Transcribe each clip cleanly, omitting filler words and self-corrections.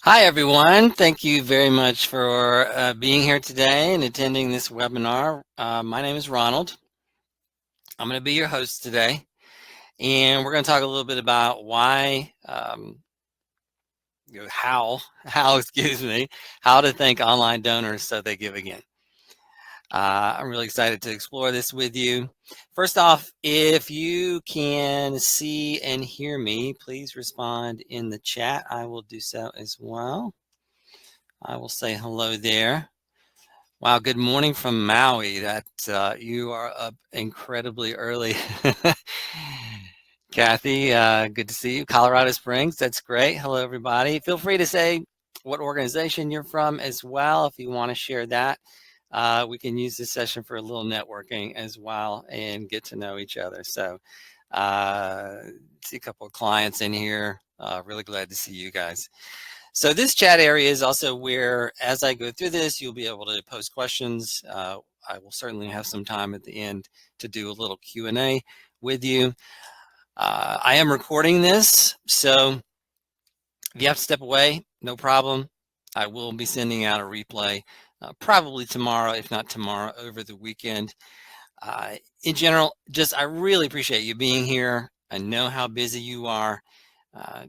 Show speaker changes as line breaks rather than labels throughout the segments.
Hi, everyone. Thank you very much for being here today and attending this webinar. My name is Ronald. I'm going to be your host today, and we're going to talk a little bit about why, excuse me, how to thank online donors so they give again. I'm really excited to explore this with you. First off, if you can see and hear me, please respond in the chat. I will do so as well. I will say hello there. Wow, good morning from Maui. That you are up incredibly early. Kathy, good to see you. Colorado Springs, that's great. Hello, everybody. Feel free to say what organization you're from as well if you want to share that. We can use this session for a little networking as well and get to know each other. So, see a couple of clients in here. Really glad to see you guys. So this chat area is also where, as I go through this, you'll be able to post questions. I will certainly have some time at the end to do a little Q&A with you. I am recording this, so if you have to step away, no problem. I will be sending out a replay probably tomorrow, if not tomorrow, over the weekend. In general, I really appreciate you being here. I know how busy you are.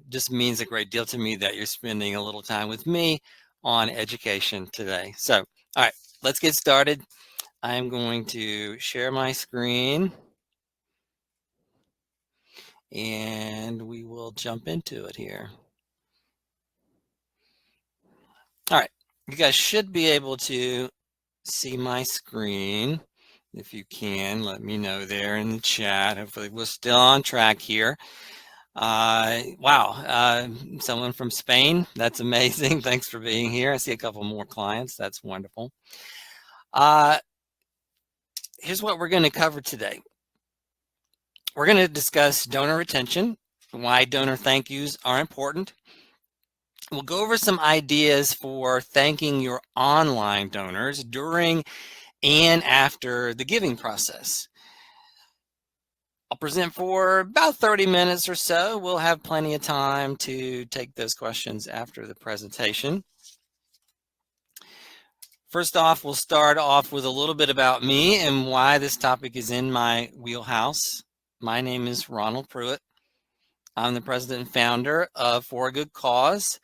Just means a great deal to me that you're spending a little time with me on education today. So, all right, let's get started. I'm going to share my screen and we will jump into it here. All right, you guys should be able to see my screen. If you can, let me know there in the chat. Hopefully we're still on track here. Wow, someone from Spain. That's amazing. Thanks for being here. I see a couple more clients. That's wonderful. Here's what we're going to cover today. We're going to discuss donor retention, why donor thank yous are important. We'll go over some ideas for thanking your online donors during and after the giving process. I'll present for about 30 minutes or so. We'll have plenty of time to take those questions after the presentation. First off, we'll start off with a little bit about me and why this topic is in my wheelhouse. My name is Ronald Pruitt. I'm the president and founder of For a Good Cause.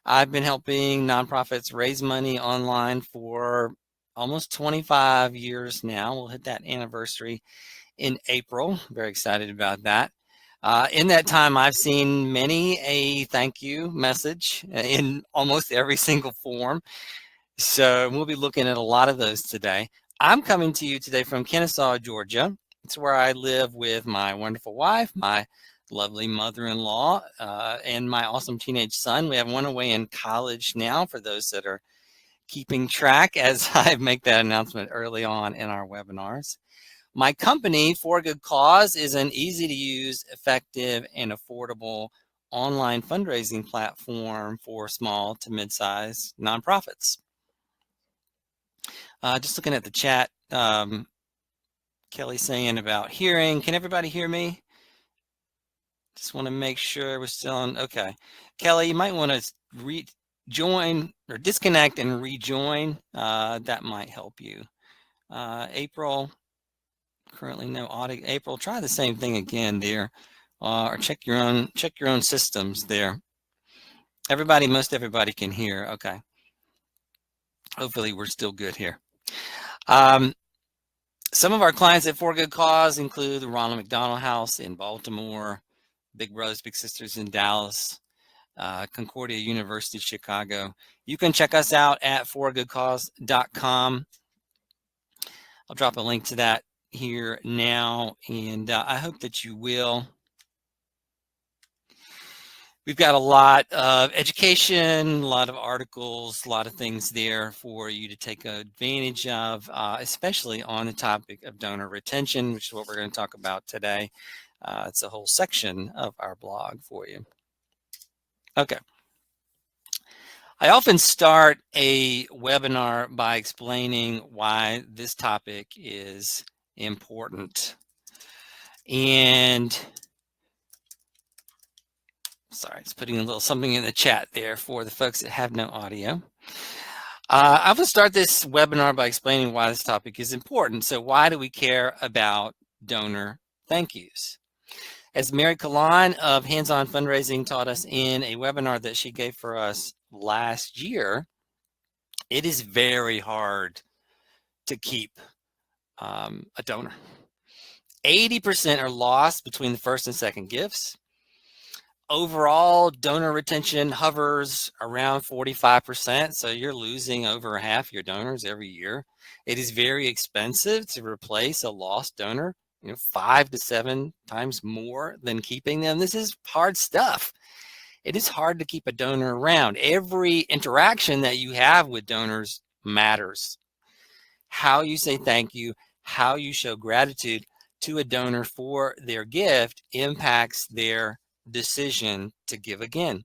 I've been helping nonprofits raise money online for almost 25 years now. We'll hit that anniversary in April. Very excited about that. In that time, I've seen many a thank you message in almost every single form. So we'll be looking at a lot of those today. I'm coming to you today from Kennesaw, Georgia. It's where I live with my wonderful wife, my lovely mother-in-law, and my awesome teenage son. We have one away in college now for those that are keeping track as I make that announcement early on in our webinars. My company, For a Good Cause, is an easy-to-use, effective, and affordable online fundraising platform for small to mid-sized nonprofits. Just looking at the chat, Kelly saying about hearing. Can everybody hear me? Just want to make sure we're still on. Okay. Kelly, you might want to rejoin or disconnect and rejoin. That might help you. April, currently no audio. April, try the same thing again there, or check your own systems there. Most everybody can hear. Okay. Hopefully we're still good here. Some of our clients at For Good Cause include the Ronald McDonald House in Baltimore, Big Brothers Big Sisters in Dallas, Concordia University, Chicago. You can check us out at foragoodcause.com. I'll drop a link to that here now, and I hope that you will. We've got a lot of education, a lot of articles, a lot of things there for you to take advantage of, especially on the topic of donor retention, which is what we're going to talk about today. It's a whole section of our blog for you. Okay. I often start a webinar by explaining why this topic is important. And Sorry, it's putting a little something in the chat there for the folks that have no audio. I will start this webinar by explaining why this topic is important. So why do we care about donor thank yous? As Mary Kalan of Hands-On Fundraising taught us in a webinar that she gave for us last year, it is very hard to keep a donor. 80% are lost between the first and second gifts. Overall, donor retention hovers around 45%, so you're losing over half your donors every year. It is very expensive to replace a lost donor, 5 to 7 times more than keeping them. This is hard stuff. It is hard to keep a donor around. Every interaction that you have with donors matters. How you say thank you, how you show gratitude to a donor for their gift impacts their decision to give again.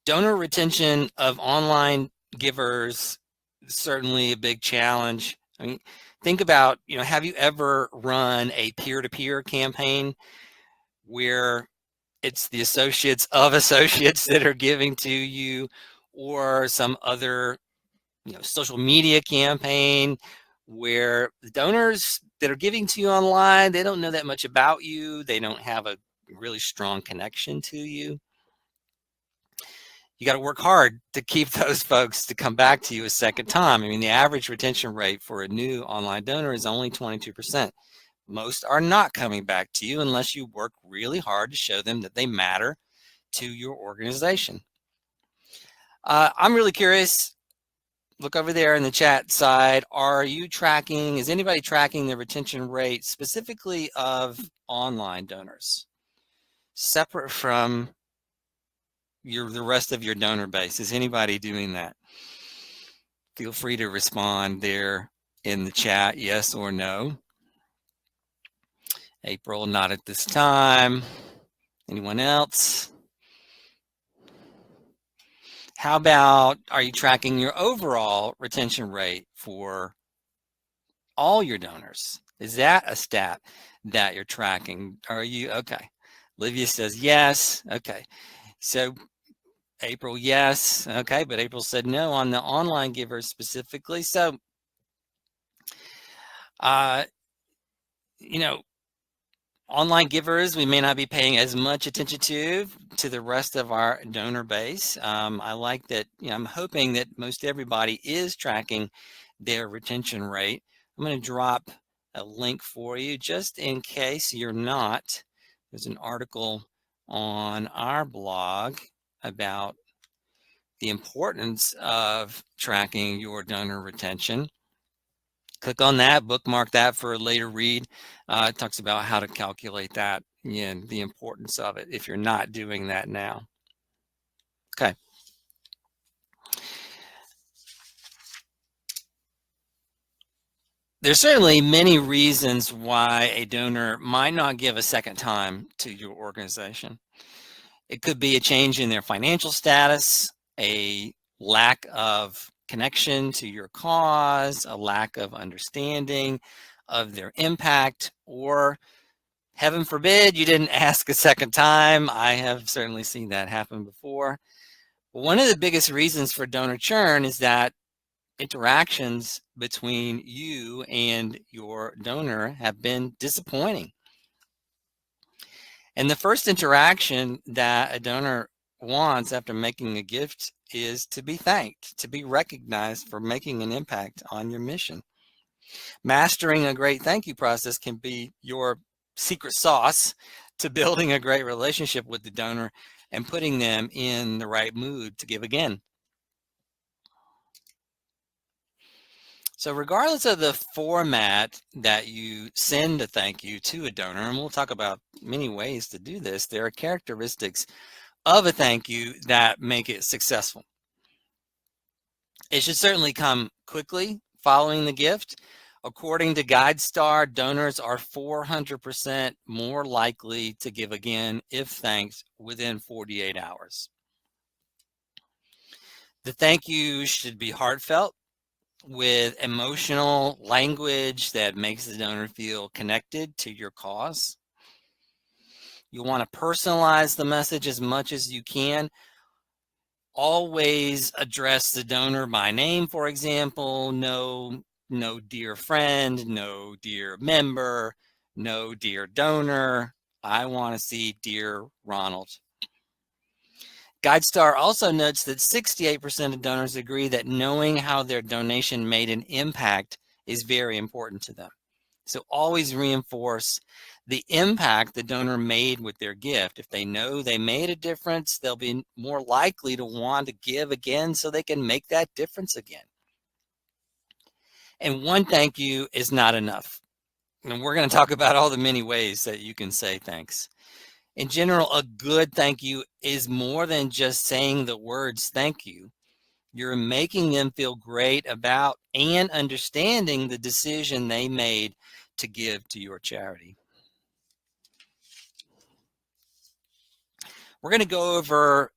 Donor retention of online givers is certainly a big challenge. I mean, think about, have you ever run a peer-to-peer campaign where it's the associates of associates that are giving to you, or some other, social media campaign where the donors that are giving to you online, they don't know that much about you. They don't have a really strong connection to you. You got to work hard to keep those folks to come back to you a second time. I mean, the average retention rate for a new online donor is only 22%. Most are not coming back to you unless you work really hard to show them that they matter to your organization. I'm really curious. Look over there in the chat side. Is anybody tracking the retention rate specifically of online donors, separate from the rest of your donor base? Is anybody doing that? Feel free to respond there in the chat, yes or no. April, not at this time. Anyone else? How about, are you tracking your overall retention rate for all your donors? Is that a stat that you're tracking? Are you, okay. Olivia says yes. Okay. So April, yes. Okay. But April said no on the online givers specifically. So, online givers, we may not be paying as much attention to the rest of our donor base. I like that, I'm hoping that most everybody is tracking their retention rate. I'm going to drop a link for you just in case you're not. There's an article on our blog about the importance of tracking your donor retention. Click on that, bookmark that for a later read. It talks about how to calculate that and the importance of it if you're not doing that now. Okay. There's certainly many reasons why a donor might not give a second time to your organization. It could be a change in their financial status, a lack of connection to your cause, a lack of understanding of their impact, or heaven forbid you didn't ask a second time. I have certainly seen that happen before. But one of the biggest reasons for donor churn is that interactions between you and your donor have been disappointing. And the first interaction that a donor wants after making a gift is to be thanked, to be recognized for making an impact on your mission. Mastering a great thank you process can be your secret sauce to building a great relationship with the donor and putting them in the right mood to give again. So regardless of the format that you send a thank you to a donor, and we'll talk about many ways to do this, there are characteristics of a thank you that make it successful. It should certainly come quickly following the gift. According to GuideStar, donors are 400% more likely to give again if thanked within 48 hours. The thank you should be heartfelt, with emotional language that makes the donor feel connected to your cause. You want to personalize the message as much as you can. Always address the donor by name, for example. No dear friend, no dear member, no dear donor. I want to see dear Ronald. GuideStar also notes that 68% of donors agree that knowing how their donation made an impact is very important to them. So always reinforce the impact the donor made with their gift. If they know they made a difference, they'll be more likely to want to give again so they can make that difference again. And one thank you is not enough. And we're going to talk about all the many ways that you can say thanks. In general, a good thank you is more than just saying the words thank you. You're making them feel great about and understanding the decision they made to give to your charity. We're going to go over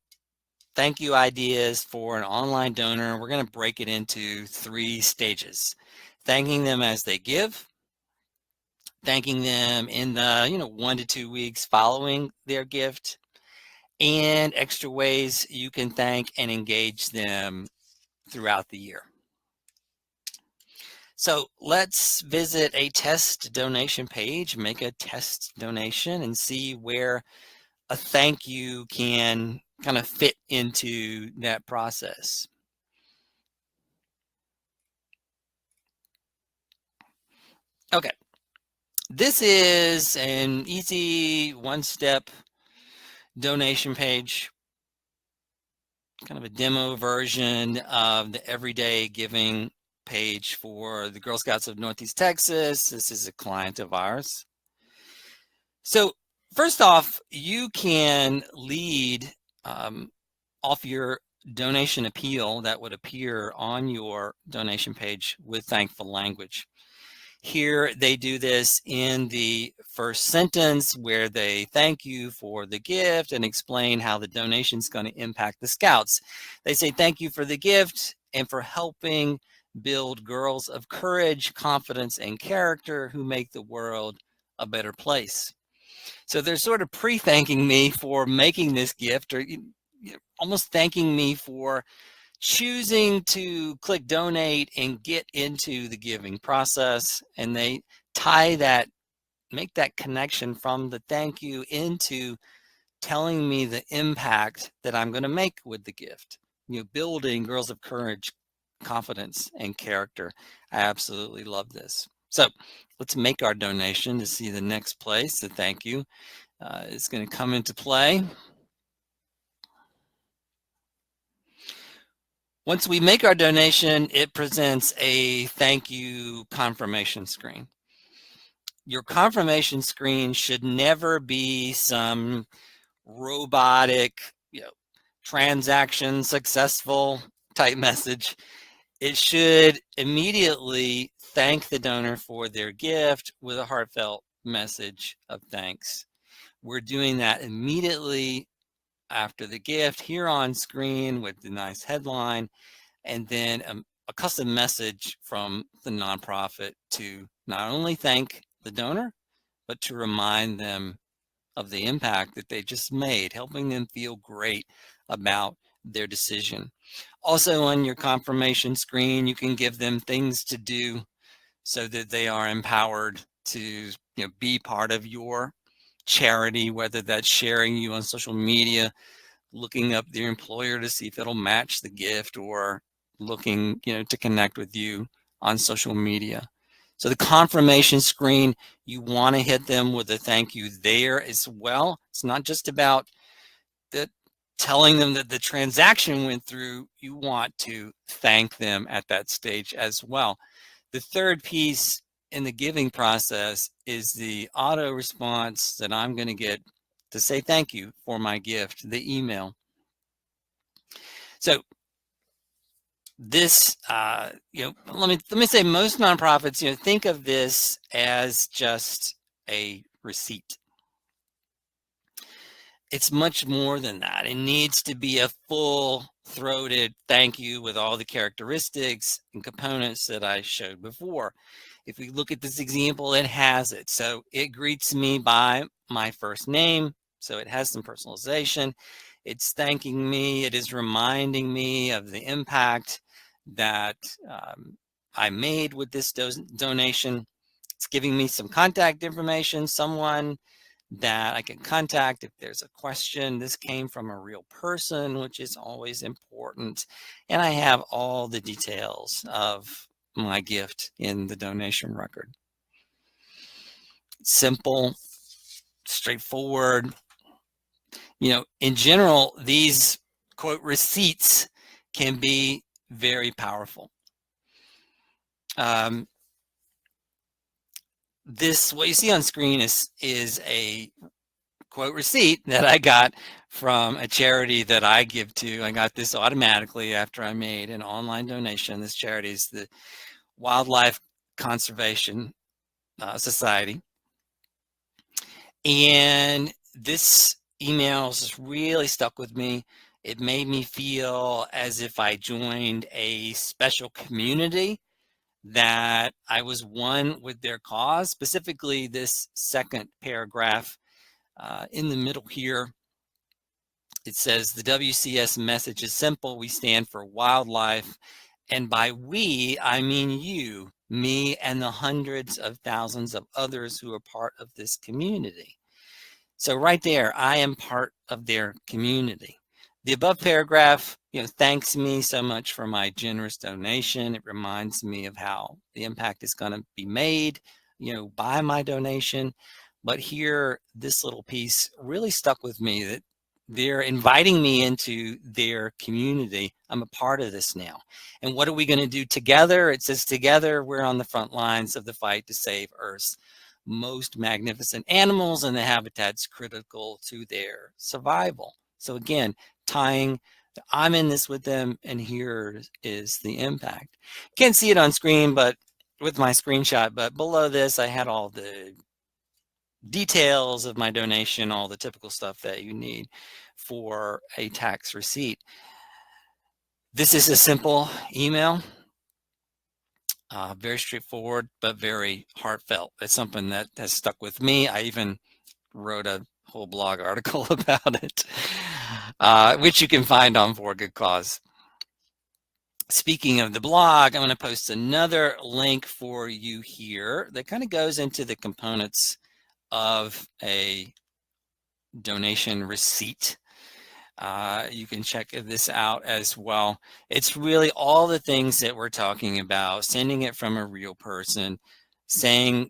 thank you ideas for an online donor. We're going to break it into 3 stages. Thanking them as they give, thanking them in the 1 to 2 weeks following their gift, and extra ways you can thank and engage them throughout the year. So let's visit a test donation page, make a test donation, and see where a thank you can kind of fit into that process. Okay, this is an easy one-step donation page, kind of a demo version of the everyday giving page for the Girl Scouts of Northeast Texas. This is a client of ours. So first off, you can lead off your donation appeal that would appear on your donation page with thankful language. Here they do this in the first sentence where they thank you for the gift and explain how the donation is going to impact the Scouts. They say thank you for the gift and for helping build girls of courage, confidence, and character who make the world a better place. So they're sort of pre-thanking me for making this gift, or almost thanking me for choosing to click donate and get into the giving process. And they tie that, make that connection from the thank you into telling me the impact that I'm going to make with the gift. Building girls of courage, confidence, and character. I absolutely love this. So let's make our donation to see the next place. The thank you is going to come into play. Once we make our donation, it presents a thank you confirmation screen. Your confirmation screen should never be some robotic, transaction successful type message. It should immediately thank the donor for their gift with a heartfelt message of thanks. We're doing that immediately after the gift here on screen with the nice headline, and then a custom message from the nonprofit to not only thank the donor, but to remind them of the impact that they just made, helping them feel great about their decision. Also on your confirmation screen, you can give them things to do so that they are empowered to be part of your charity, whether that's sharing you on social media, looking up their employer to see if it'll match the gift, or looking to connect with you on social media. So the confirmation screen, you want to hit them with a thank you there as well. It's not just about telling them that the transaction went through. You want to thank them at that stage as well. The third piece in the giving process is the auto response that I'm going to get to say thank you for my gift, the email. So this, let me say, most nonprofits, think of this as just a receipt. It's much more than that. It needs to be a full-throated thank you with all the characteristics and components that I showed before. If we look at this example, it has it. So it greets me by my first name, So it has some personalization. It's thanking me. It is reminding me of the impact that I made with this donation. It's giving me some contact information, someone that I can contact if there's a question. This came from a real person, which is always important. And I have all the details of my gift in the donation record. Simple, straightforward. In general, these quote receipts can be very powerful. What you see on screen is a quote receipt that I got from a charity that I give to. I got this automatically after I made an online donation. This charity is the Wildlife Conservation Society. And this email just really stuck with me. It made me feel as if I joined a special community, that I was one with their cause. Specifically, this second paragraph in the middle here, it says the WCS message is simple. We stand for wildlife. And by we, I mean you, me, and the hundreds of thousands of others who are part of this community. So right there, I am part of their community. The above paragraph, thanks me so much for my generous donation. It reminds me of how the impact is going to be made, by my donation. But here, this little piece really stuck with me, that they're inviting me into their community. I'm a part of this now. And what are we going to do together? It says together, we're on the front lines of the fight to save Earth's most magnificent animals and the habitats critical to their survival. So again, tying, I'm in this with them, and here is the impact. Can't see it on screen, but with my screenshot, but below this, I had all the details of my donation, all the typical stuff that you need for a tax receipt. This is a simple email. Very straightforward, but very heartfelt. It's something that has stuck with me. I even wrote a whole blog article about it, which you can find on For a Good Cause. Speaking of the blog, I'm going to post another link for you here that kind of goes into the components of a donation receipt. You can check this out as well. It's really all the things that we're talking about, sending it from a real person,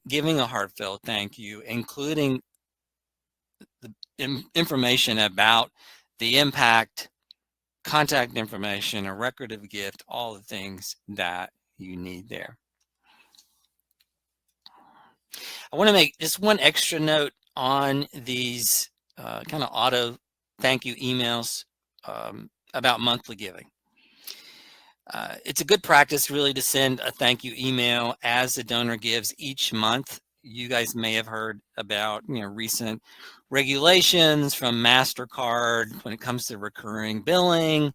giving a heartfelt thank you, including the information about the impact, contact information, a record of gift, all the things that you need there. I want to make just one extra note on these kind of auto thank you emails about monthly giving. It's a good practice really to send a thank you email as the donor gives each month. You guys may have heard about recent regulations from MasterCard when it comes to recurring billing.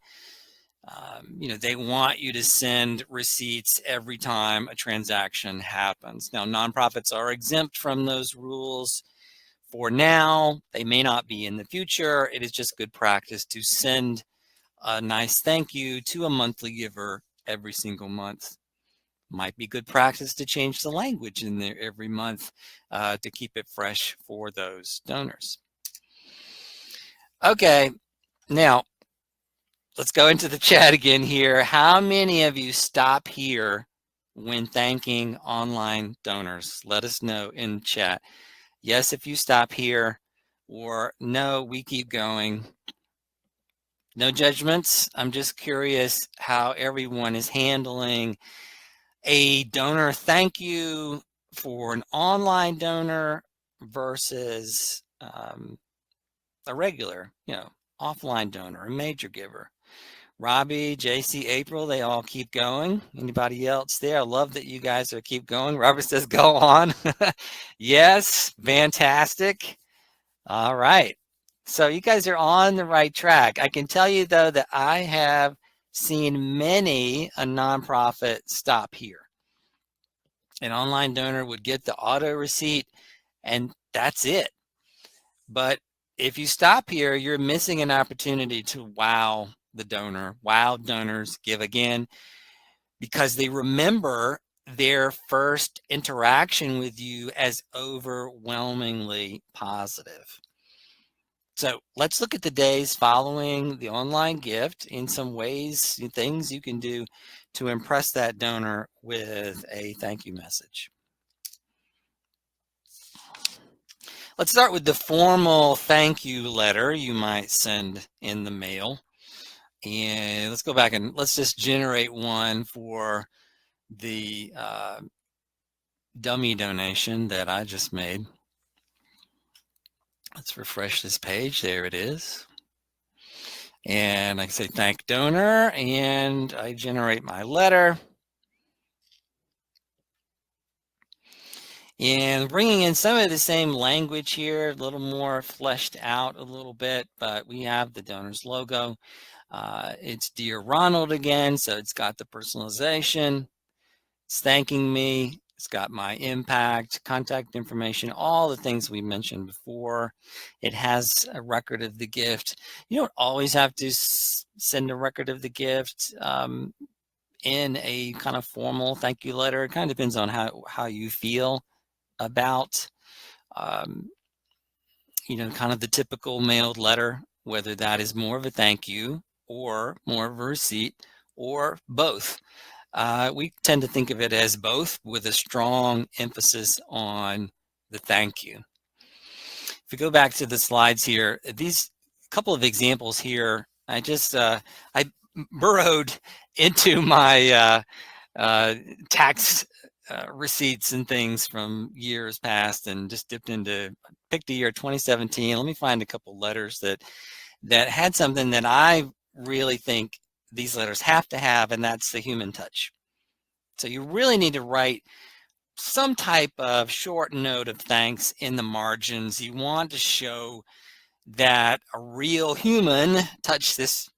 They want you to send receipts every time a transaction happens. Now, nonprofits are exempt from those rules for now. They may not be in the future. It is just good practice to send a nice thank you to a monthly giver every single month. Might be good practice to change the language in there every month to keep it fresh for those donors. Okay, now let's go into the chat again here. How many of you stop here when thanking online donors? Let us know in chat. Yes, if you stop here, or no, we keep going. No judgments. I'm just curious how everyone is handling a donor thank you for an online donor versus a regular, offline donor, a major giver. Robbie, JC, April, they all keep going. Anybody else there? I love that you guys are keep going. Robert says, go on. Yes, fantastic. All right. So you guys are on the right track. I can tell you, though, that I have seen many a nonprofit stop here. An online donor would get the auto receipt, and that's it. But if you stop here, you're missing an opportunity to wow the donor. Wow donors give again because they remember their first interaction with you as overwhelmingly positive. So let's look at the days following the online gift in some ways, things you can do to impress that donor with a thank you message. Let's start with the formal thank you letter you might send in the mail. And let's go back and let's just generate one for the dummy donation that I just made. Let's refresh this page. There it is. And I can say thank donor, and I generate my letter. And bringing in some of the same language here, a little more fleshed out a little bit, but we have the donor's logo. It's Dear Ronald again, so it's got the personalization. It's thanking me. It's got my impact, contact information, all the things we mentioned before. It has a record of the gift. You don't always have to send a record of the gift in a kind of formal thank you letter. It kind of depends on how you feel about, kind of the typical mailed letter, whether that is more of a thank you or more of a receipt or both. We tend to think of it as both with a strong emphasis on the thank you. If we go back to the slides here, these couple of examples here, I just, I burrowed into my tax receipts and things from years past and just picked the year 2017. Let me find a couple letters that had something that I really think these letters have to have, and that's the human touch. So you really need to write some type of short note of thanks in the margins. You want to show that a real human touched this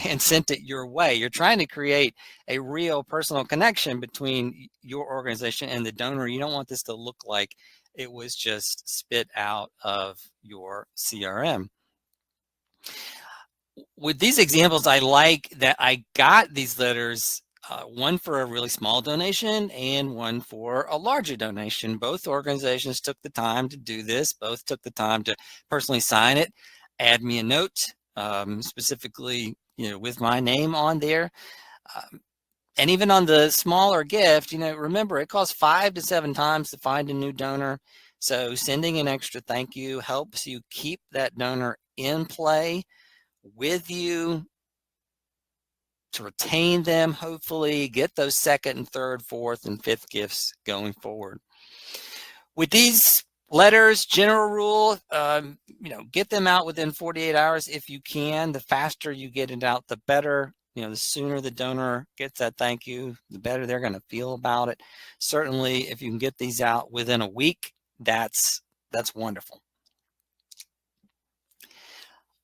and sent it your way. You're trying to create a real personal connection between your organization and the donor. You don't want this to look like it was just spit out of your CRM. With these examples, I like that I got these letters, one for a really small donation and one for a larger donation. Both organizations took the time to do this. Both took the time to personally sign it, add me a note, specifically, with my name on there. And even on the smaller gift, remember it costs 5 to 7 times to find a new donor. So sending an extra thank you helps you keep that donor in play with you, to retain them, hopefully get those second and third, fourth and fifth gifts going forward. With these letters, general rule, get them out within 48 hours if you can. The faster you get it out, the better. The sooner the donor gets that thank you, the better they're going to feel about it. Certainly, if you can get these out within a week, that's wonderful.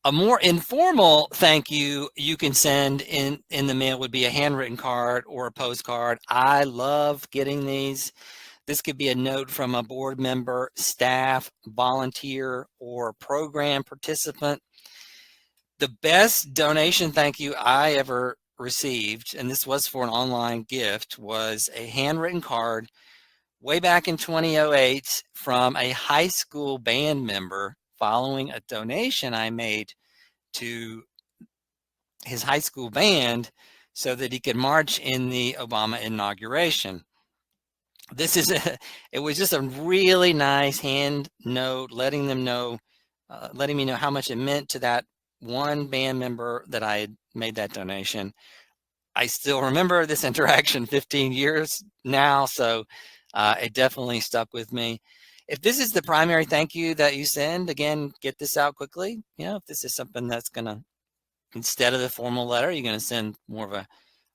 A more informal thank you can send in the mail would be a handwritten card or a postcard. I love getting these. This could be a note from a board member, staff, volunteer, or program participant. The best donation thank you I ever received, and this was for an online gift, was a handwritten card way back in 2008 from a high school band member following a donation I made to his high school band so that he could march in the Obama inauguration. It was just a really nice hand note letting me know how much it meant to that one band member that I had made that donation. I still remember this interaction 15 years now, so it definitely stuck with me. If this is the primary thank you that you send, again, get this out quickly. If this is something that's going to, instead of the formal letter, you're going to send more of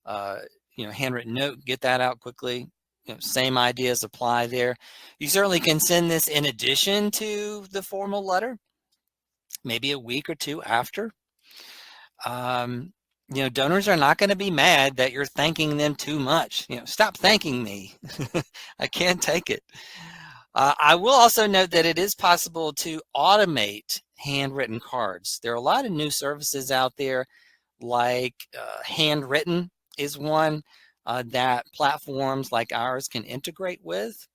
a handwritten note, get that out quickly. Same ideas apply there. You certainly can send this in addition to the formal letter, maybe a week or two after. Donors are not going to be mad that you're thanking them too much. Stop thanking me. I can't take it. I will also note that it is possible to automate handwritten cards. There are a lot of new services out there, like Handwritten is one that platforms like ours can integrate with.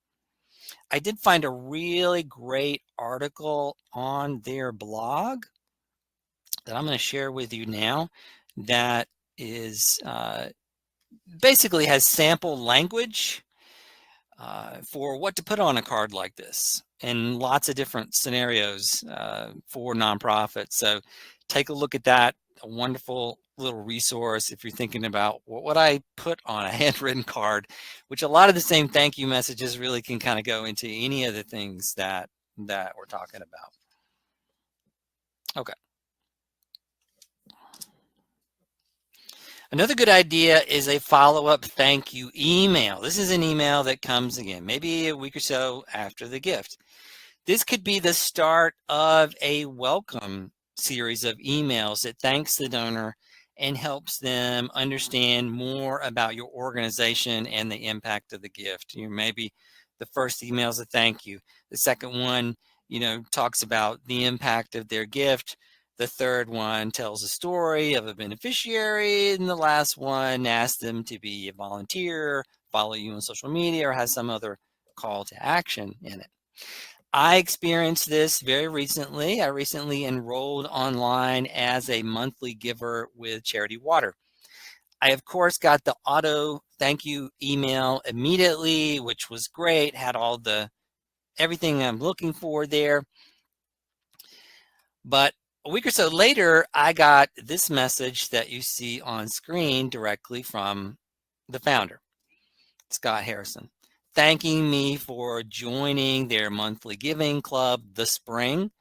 I did find a really great article on their blog that I'm going to share with you now that is basically has sample language for what to put on a card like this and lots of different scenarios for nonprofits. So take a look at that. A wonderful little resource if you're thinking about what would I put on a handwritten card, which a lot of the same thank you messages really can kind of go into any of the things that we're talking about. Okay. Another good idea is a follow-up thank you email. This is an email that comes again, maybe a week or so after the gift. This could be the start of a welcome series of emails that thanks the donor and helps them understand more about your organization and the impact of the gift. Maybe the first email is a thank you. The second one, talks about the impact of their gift. The third one tells a story of a beneficiary, and the last one asks them to be a volunteer, follow you on social media, or has some other call to action in it. I experienced this very recently. I recently enrolled online as a monthly giver with Charity Water. I, of course, got the auto thank you email immediately, which was great, had all the everything I'm looking for there. But a week or so later, I got this message that you see on screen directly from the founder, Scott Harrison, thanking me for joining their monthly giving club, The Spring.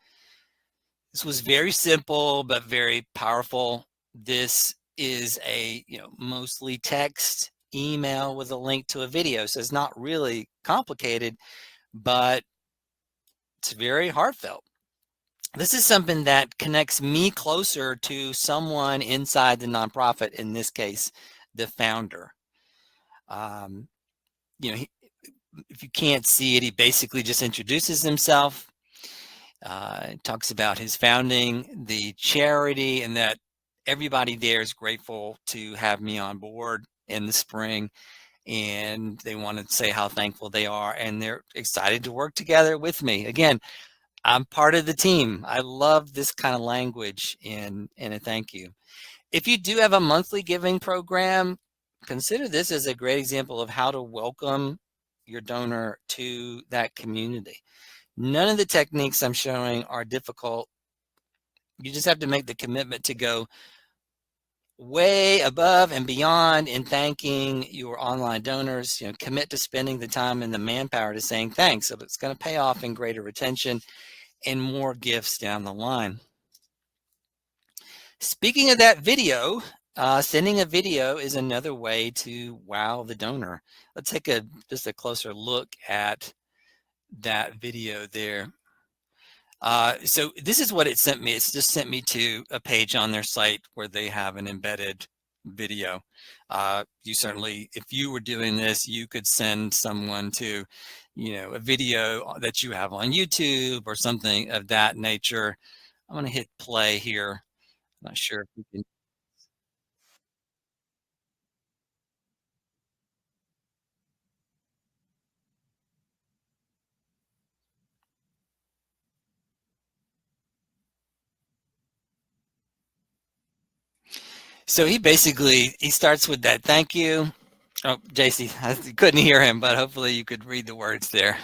This was very simple, but very powerful. This is a mostly text email with a link to a video. So it's not really complicated, but it's very heartfelt. This is something that connects me closer to someone inside the nonprofit, in this case, the founder. If you can't see it, he basically just introduces himself, talks about his founding the charity, and that everybody there is grateful to have me on board in the spring, and they want to say how thankful they are, and they're excited to work together with me. Again, I'm part of the team. I love this kind of language in a thank you. If you do have a monthly giving program, consider this as a great example of how to welcome your donor to that community. None of the techniques I'm showing are difficult. You just have to make the commitment to go way above and beyond in thanking your online donors. Commit to spending the time and the manpower to saying thanks. So it's going to pay off in greater retention and more gifts down the line. Speaking of that video, sending a video is another way to wow the donor. Let's take just a closer look at that video there. So this is what it sent me. It's just sent me to a page on their site where they have an embedded video. You certainly, if you were doing this, you could send someone to, a video that you have on YouTube or something of that nature. I'm going to hit play here. I'm not sure if we can. So he starts with that thank you. Oh, JC, I couldn't hear him, but hopefully you could read the words there.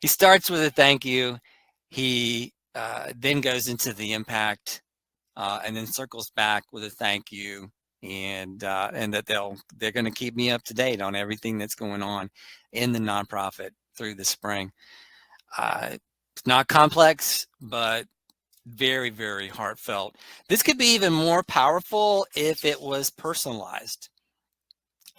He starts with a thank you. He then goes into the impact and then circles back with a thank you, and that they're going to keep me up to date on everything that's going on in the nonprofit through the spring. It's not complex, but very, very heartfelt. This could be even more powerful if it was personalized.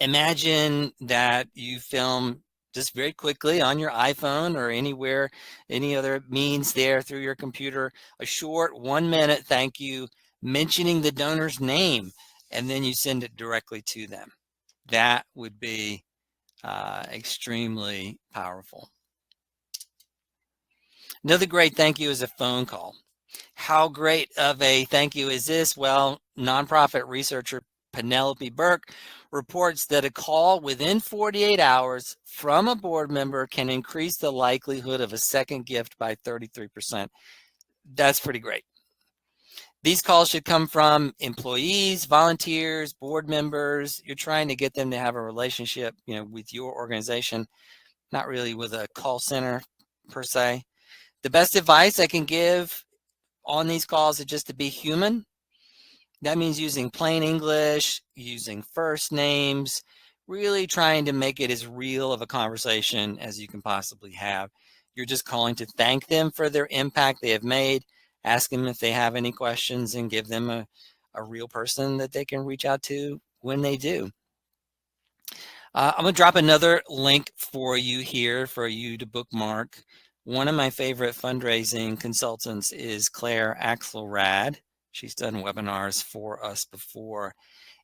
Imagine that you film just very quickly on your iPhone or anywhere, any other means there through your computer, a short 1-minute thank you mentioning the donor's name, and then you send it directly to them. That would be extremely powerful. Another great thank you is a phone call. How great of a thank you is this? Well, nonprofit researcher Penelope Burke reports that a call within 48 hours from a board member can increase the likelihood of a second gift by 33%. That's pretty great. These calls should come from employees, volunteers, board members. You're trying to get them to have a relationship, with your organization, not really with a call center per se. The best advice I can give on these calls is just to be human. That means using plain English, using first names, really trying to make it as real of a conversation as you can possibly have. You're just calling to thank them for their impact they have made, ask them if they have any questions, and give them a real person that they can reach out to when they do. I'm going to drop another link for you here for you to bookmark. One of my favorite fundraising consultants is Claire Axelrad. She's done webinars for us before,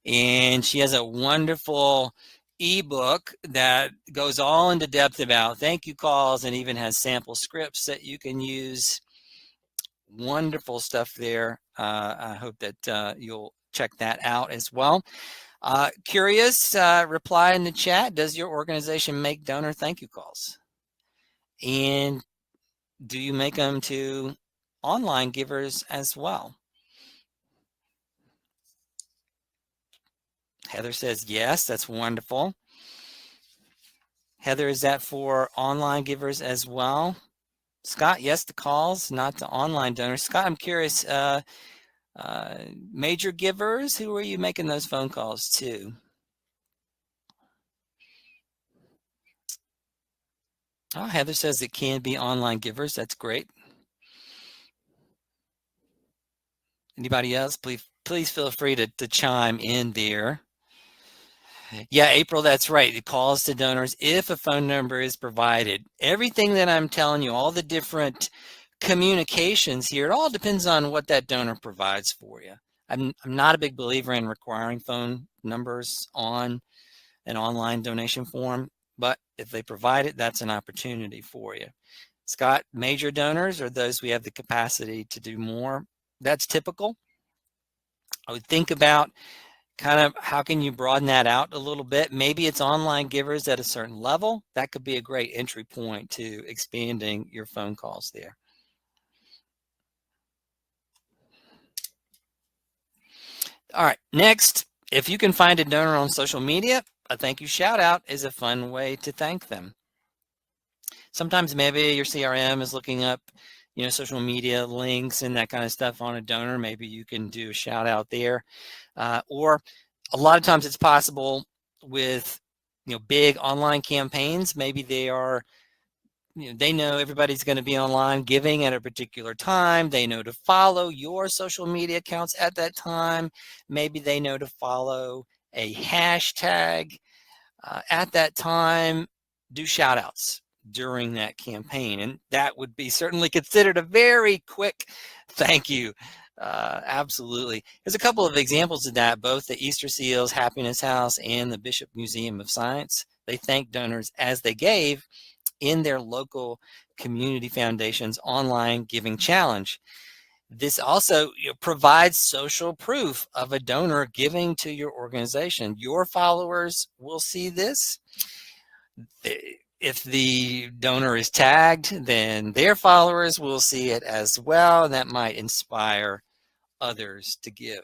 and she has a wonderful ebook that goes all into depth about thank you calls and even has sample scripts that you can use. Wonderful stuff there. I hope that you'll check that out as well. Curious, reply in the chat. Does your organization make donor thank you calls? And do you make them to online givers as well? Heather says yes, that's wonderful. Heather, is that for online givers as well? Scott, yes to calls, not to online donors. Scott, I'm curious, major givers, who are you making those phone calls to? Oh, Heather says it can be online givers. That's great. Anybody else? Please feel free to chime in there. Yeah, April, that's right. It calls to donors if a phone number is provided. Everything that I'm telling you, all the different communications here, it all depends on what that donor provides for you. I'm not a big believer in requiring phone numbers on an online donation form, but if they provide it, that's an opportunity for you. Scott, major donors are those we have the capacity to do more. That's typical. I would think about kind of how can you broaden that out a little bit. Maybe it's online givers at a certain level. That could be a great entry point to expanding your phone calls there. All right, next, if you can find a donor on social media, a thank you shout out is a fun way to thank them. Sometimes maybe your CRM is looking up, social media links and that kind of stuff on a donor. Maybe you can do a shout out there. Or a lot of times it's possible with, big online campaigns. Maybe they are, they know everybody's going to be online giving at a particular time. They know to follow your social media accounts at that time. Maybe they know to follow a hashtag at that time. Do shout outs during that campaign, and that would be certainly considered a very quick thank you. Absolutely. There's a couple of examples of that, both the Easter Seals Happiness House and the Bishop Museum of Science. They thanked donors as they gave in their local community foundation's online giving challenge. This also provides social proof of a donor giving to your organization. Your followers will see this. If the donor is tagged, then their followers will see it as well, and that might inspire others to give.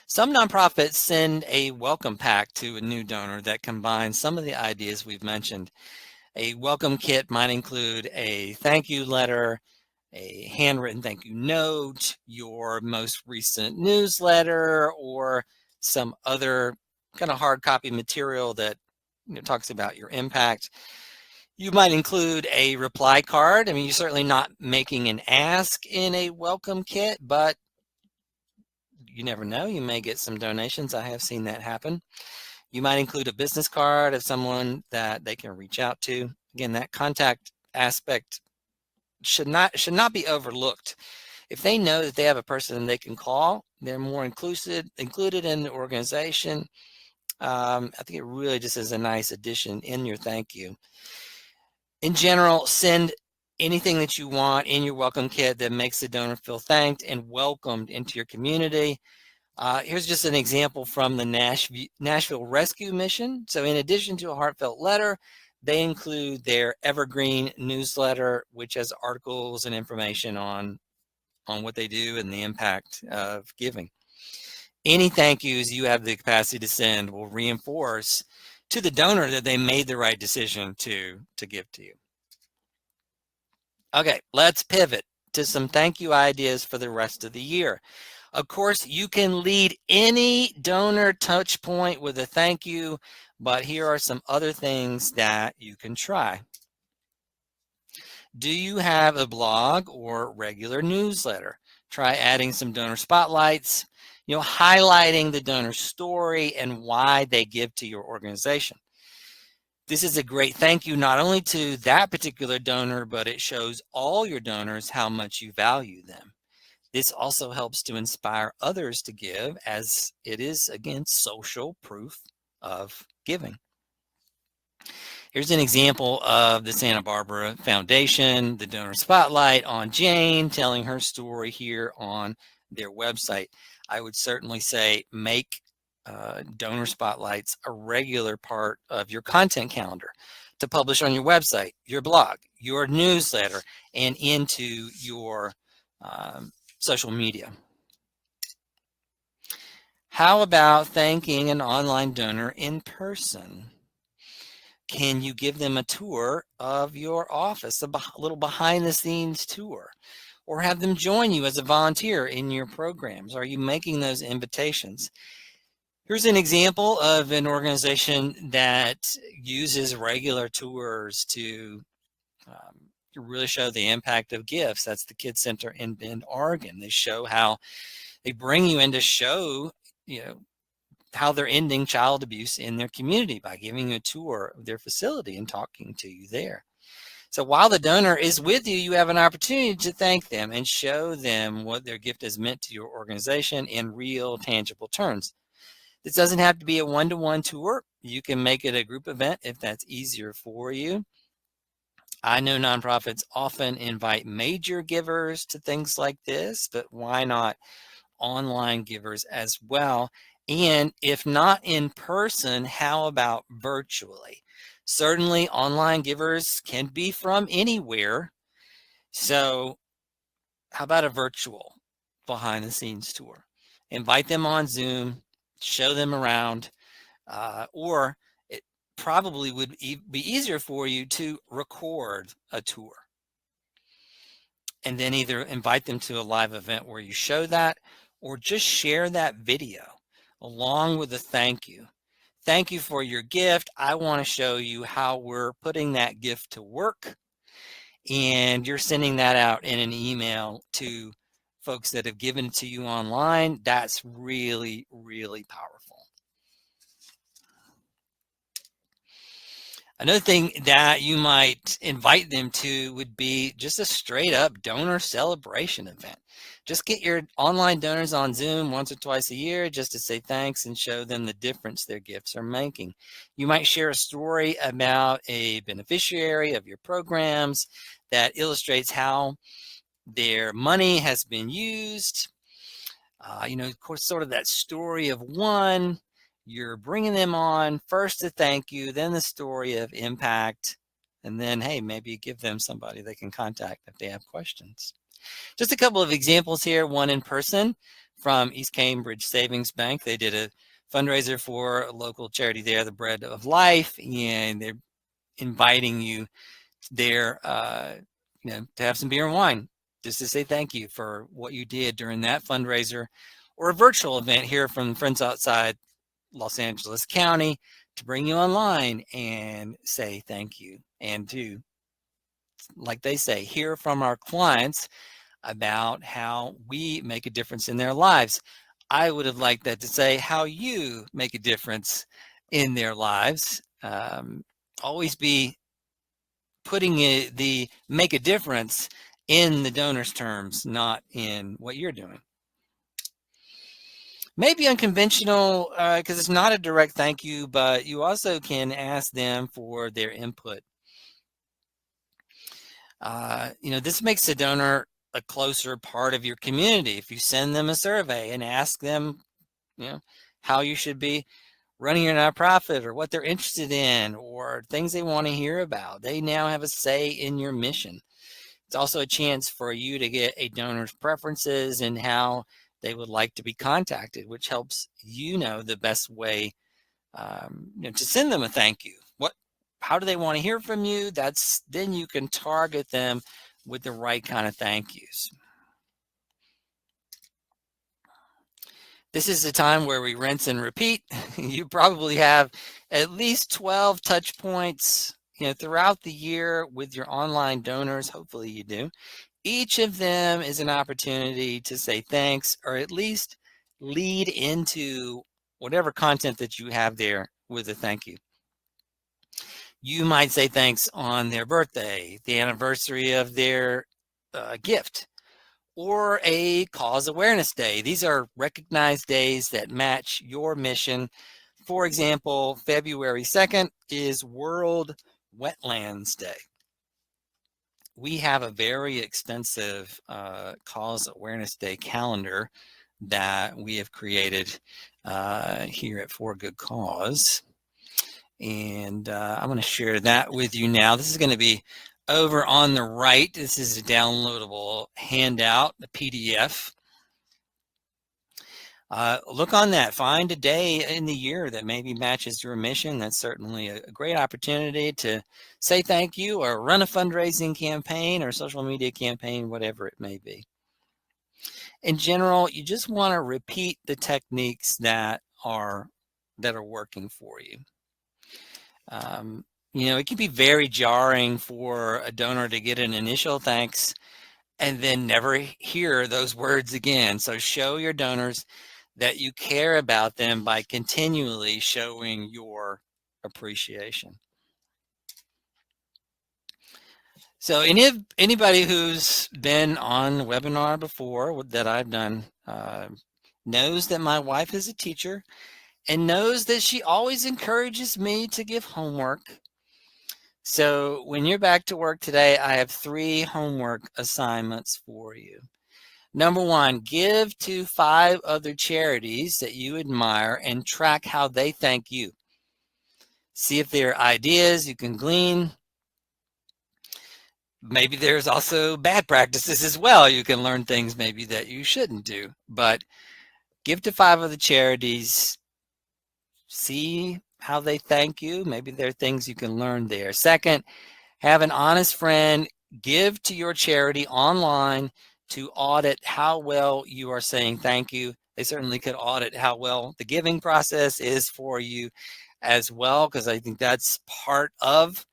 Some nonprofits send a welcome pack to a new donor that combines some of the ideas we've mentioned. A welcome kit might include a thank you letter, a handwritten thank you note, your most recent newsletter, or some other kind of hard copy material that talks about your impact. You might include a reply card. I mean, you're certainly not making an ask in a welcome kit, but you never know. You may get some donations. I have seen that happen. You might include a business card of someone that they can reach out to. Again, that contact aspect should not be overlooked. If they know that they have a person they can call, they're more included in the organization. I think it really just is a nice addition in your thank you. In general, send anything that you want in your welcome kit that makes the donor feel thanked and welcomed into your community. Here's just an example from the Nashville Rescue Mission. So in addition to a heartfelt letter, they include their evergreen newsletter, which has articles and information on what they do and the impact of giving. Any thank yous you have the capacity to send will reinforce to the donor that they made the right decision to give to you. Okay, let's pivot to some thank you ideas for the rest of the year. Of course, you can lead any donor touch point with a thank you, but here are some other things that you can try. Do you have a blog or regular newsletter? Try adding some donor spotlights, highlighting the donor story and why they give to your organization. This is a great thank you not only to that particular donor, but it shows all your donors how much you value them. This also helps to inspire others to give, as it is, again, social proof of giving. Here's an example of the Santa Barbara Foundation, the donor spotlight on Jane, telling her story here on their website. I would certainly say make donor spotlights a regular part of your content calendar to publish on your website, your blog, your newsletter, and into your social media. How about thanking an online donor in person? Can you give them a tour of your office, a little behind the scenes tour, or have them join you as a volunteer in your programs? Are you making those invitations? Here's an example of an organization that uses regular tours to really show the impact of gifts. That's the Kids Center in Bend, Oregon. They show how they bring you in to show, how they're ending child abuse in their community by giving you a tour of their facility and talking to you there. So while the donor is with you, you have an opportunity to thank them and show them what their gift has meant to your organization in real, tangible terms. This doesn't have to be a one-to-one tour. You can make it a group event if that's easier for you. I know nonprofits often invite major givers to things like this, but why not online givers as well? And if not in person, how about virtually? Certainly online givers can be from anywhere. So how about a virtual behind the scenes tour? Invite them on Zoom, show them around, or it probably would be easier for you to record a tour and then either invite them to a live event where you show that, or just share that video along with a thank you. Thank you for your gift. I want to show you how we're putting that gift to work. And you're sending that out in an email to folks that have given it to you online. That's really, really powerful. Another thing that you might invite them to would be just a straight up donor celebration event. Just get your online donors on Zoom once or twice a year just to say thanks and show them the difference their gifts are making. You might share a story about a beneficiary of your programs that illustrates how their money has been used. Of course, sort of that story of one. You're bringing them on first to thank you, then the story of impact, and then, hey, maybe you give them somebody they can contact if they have questions. Just a couple of examples here. One in person from East Cambridge Savings Bank. They did a fundraiser for a local charity there, the Bread of Life, and they're inviting you there, to have some beer and wine, just to say thank you for what you did during that fundraiser, or a virtual event here from Friends Outside Los Angeles County to bring you online and say thank you, and to, like they say, hear from our clients about how we make a difference in their lives. I would have liked that to say how you make a difference in their lives. Always be putting the make a difference in the donor's terms, not in what you're doing. Maybe unconventional because it's not a direct thank you, but you also can ask them for their input. This makes the donor a closer part of your community. If you send them a survey and ask them, you know, how you should be running your nonprofit or what they're interested in or things they want to hear about, they now have a say in your mission. It's also a chance for you to get a donor's preferences and how they would like to be contacted, which helps you know the best way to send them a thank you. How do they want to hear from you? Then you can target them with the right kind of thank yous. This is the time where we rinse and repeat. You probably have at least 12 touch points, throughout the year with your online donors. Hopefully you do. Each of them is an opportunity to say thanks, or at least lead into whatever content that you have there with a thank you. You might say thanks on their birthday, the anniversary of their gift, or a cause awareness day. These are recognized days that match your mission. For example, February 2nd is World Wetlands Day. We have a very extensive cause awareness day calendar that we have created here at For Good Cause. And I'm going to share that with you now. This is going to be over on the right. This is a downloadable handout, a PDF. Look on that. Find a day in the year that maybe matches your mission. That's certainly a great opportunity to say thank you or run a fundraising campaign or social media campaign, whatever it may be. In general, you just want to repeat the techniques that are working for you. It can be very jarring for a donor to get an initial thanks and then never hear those words again. So show your donors that you care about them by continually showing your appreciation. So anybody who's been on a webinar before that I've done knows that my wife is a teacher and knows that she always encourages me to give homework. So when you're back to work today, I have 3 homework assignments for you. Number 1, give to 5 other charities that you admire and track how they thank you. See if there are ideas you can glean. Maybe there's also bad practices as well. You can learn things maybe that you shouldn't do. But give to 5 other charities. See how they thank you. Maybe there are things you can learn there. Second, have an honest friend give to your charity online to audit how well you are saying thank you. They certainly could audit how well the giving process is for you as well, because I think that's part of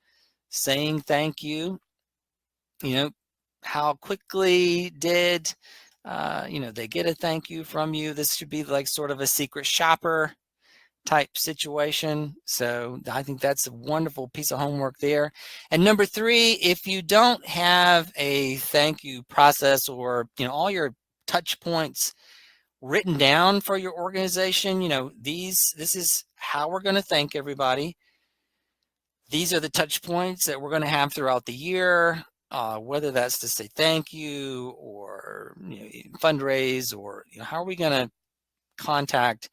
saying thank you. How quickly did they get a thank you from you? This should be like sort of a secret shopper type situation. So I think that's a wonderful piece of homework there. And number 3, if you don't have a thank you process or all your touch points written down for your organization, this is how we're going to thank everybody. These are the touch points that we're going to have throughout the year, whether that's to say thank you or fundraise, or how are we going to contact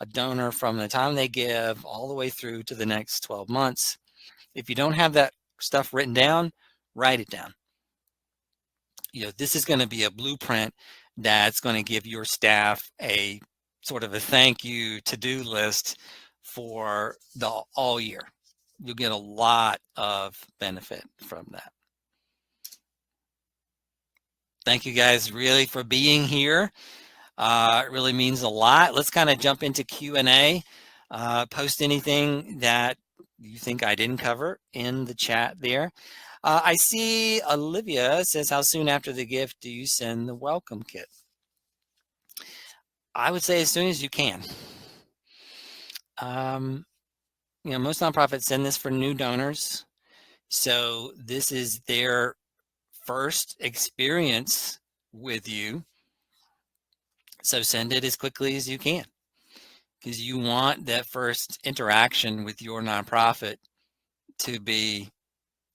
a donor from the time they give all the way through to the next 12 months. If you don't have that stuff written down, write it down. This is going to be a blueprint that's going to give your staff a sort of a thank you to-do list for the all year. You'll get a lot of benefit from that. Thank you guys really for being here. It really means a lot. Let's kind of jump into Q&A. Post anything that you think I didn't cover in the chat there. I see Olivia says, how soon after the gift do you send the welcome kit? I would say as soon as you can. Most nonprofits send this for new donors. So this is their first experience with you. So send it as quickly as you can, because you want that first interaction with your nonprofit to be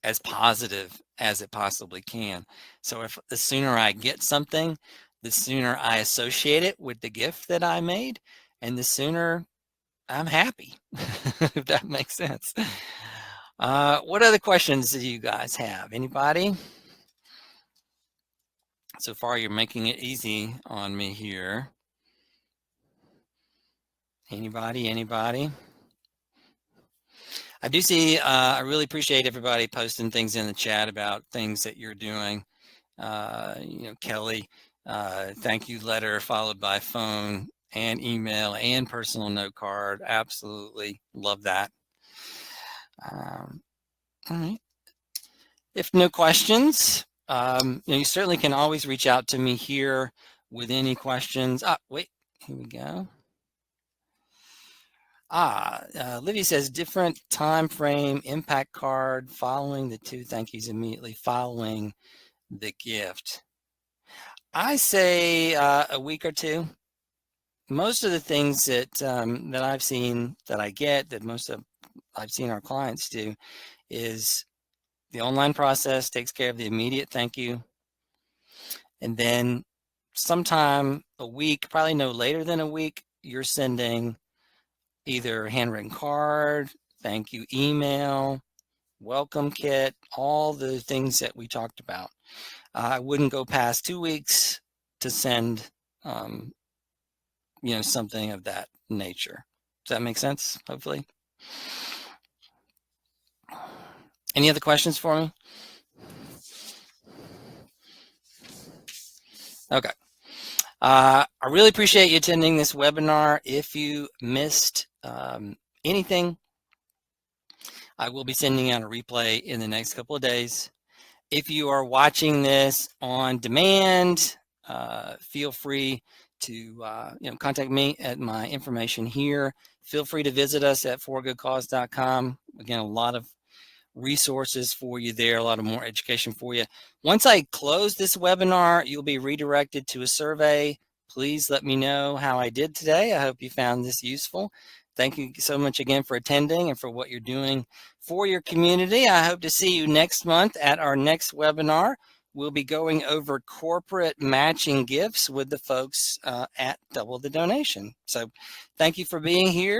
as positive as it possibly can. So if the sooner I get something, the sooner I associate it with the gift that I made, and the sooner I'm happy, if that makes sense. What other questions do you guys have? Anybody? So far, you're making it easy on me here. Anybody? Anybody? I do see, I really appreciate everybody posting things in the chat about things that you're doing. Kelly, thank you letter followed by phone and email and personal note card. Absolutely love that. All right. If no questions, you certainly can always reach out to me here with any questions. Wait, here we go. Livy says different time frame impact card following the 2 thank yous immediately following the gift. I say a week or 2. Most of the things that that I've seen that I get that I've seen our clients do is the online process takes care of the immediate thank you, and then sometime a week, probably no later than a week, you're sending either handwritten card, thank you email, welcome kit, all the things that we talked about. I wouldn't go past 2 weeks to send something of that nature. Does that make sense? Hopefully. Any other questions for me? Okay. I really appreciate you attending this webinar. If you missed anything, I will be sending out a replay in the next couple of days. If you are watching this on demand, feel free to contact me at my information here. Feel free to visit us at forgoodcause.com. Again, a lot of resources for you there, a lot of more education for you. Once I close this webinar, you'll be redirected to a survey. Please let me know how I did today. I hope you found this useful. Thank you so much again for attending and for what you're doing for your community. I hope to see you next month at our next webinar. We'll be going over corporate matching gifts with the folks at Double the Donation. So thank you for being here.